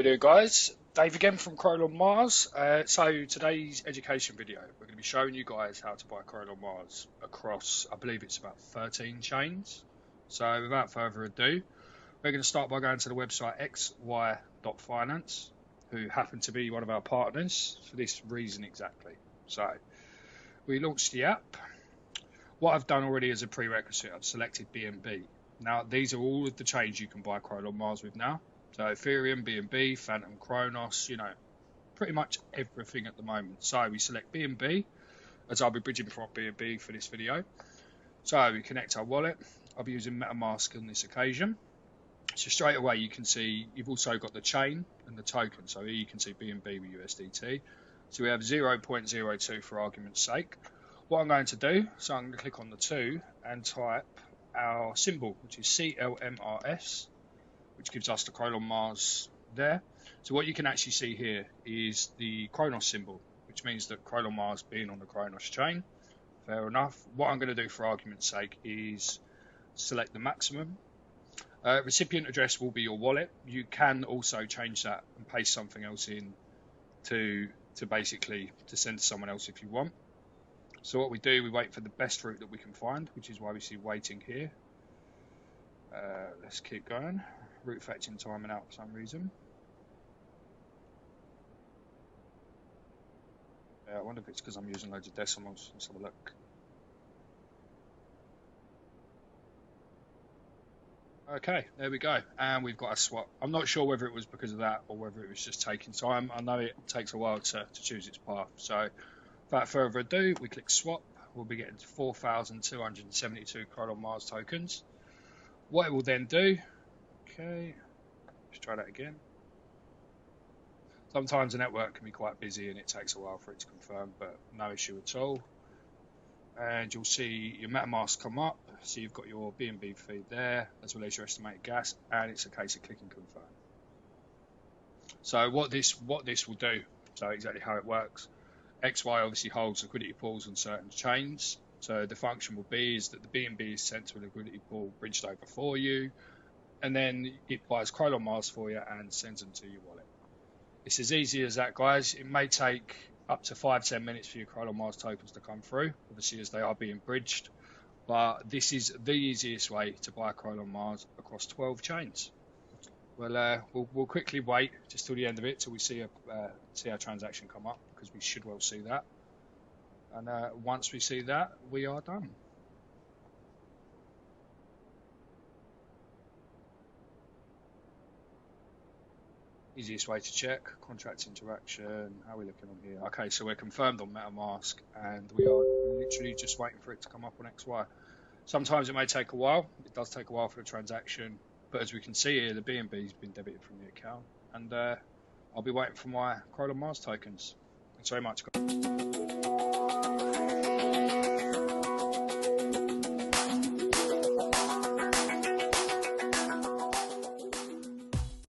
doing, guys? Dave again from Crolon Mars. So today's education video, we're going to be showing you guys how to buy Crolon Mars across, I believe it's about 13 chains. So without further ado, we're going to start by going to the website xy.finance, who happen to be one of our partners for this reason exactly. So we launched the app. What I've done already as a prerequisite, I've selected BNB. Now these are all of the chains you can buy Crolon Mars with now. So Ethereum, BNB, Phantom, Kronos, you know, pretty much everything at the moment. So we select BNB, as I'll be bridging from BNB for this video. So we connect our wallet. I'll be using MetaMask on this occasion. So straight away you can see you've also got the chain and the token. So here you can see BNB with USDT. So we have 0.02 for argument's sake. What I'm going to do, so I'm going to click on the 2 and type our symbol, which is CLMRS. Which gives us the Crolon Mars there. So what you can actually see here is the Kronos symbol, which means that Crolon Mars being on the Kronos chain. Fair enough. What I'm going to do for argument's sake is select the maximum. Recipient address will be your wallet. You can also change that and paste something else in to basically to send to someone else if you want. So what we do, we wait for the best route that we can find, which is why we see waiting here. Let's keep going. Route fetching timing out for some reason. I wonder if it's because I'm using loads of decimals. Let's have a look. Okay, there we go. And we've got a swap. I'm not sure whether it was because of that or whether it was just taking time. I know it takes a while to choose its path. So without further ado, we click swap. We'll be getting 4,272 Crolon Mars tokens. What it will then do, okay, let's try that again. Sometimes the network can be quite busy and it takes a while for it to confirm, but no issue at all. And you'll see your MetaMask come up, so you've got your BNB feed there, as well as your estimated gas, and it's a case of clicking confirm. So what this will do, so exactly how it works, XY obviously holds liquidity pools on certain chains. So the function will be is that the BNB is sent to a liquidity pool bridged over for you, and then it buys Crolon Mars for you and sends them to your wallet. It's as easy as that, guys. It may take up to 5-10 minutes for your Crolon Mars tokens to come through, obviously as they are being bridged, but this is the easiest way to buy Crolon Mars across 12 chains. Well, we'll quickly wait just till the end of it till we see our transaction come up, because we should well see that. And once we see that, we are done. Easiest way to check, contract interaction, how are we looking on here? Okay, so we're confirmed on MetaMask and we are literally just waiting for it to come up on XY. Sometimes it may take a while, it does take a while for the transaction, but as we can see here, the BNB has been debited from the account, and I'll be waiting for my Crolon Mars tokens. Thanks very much, guys.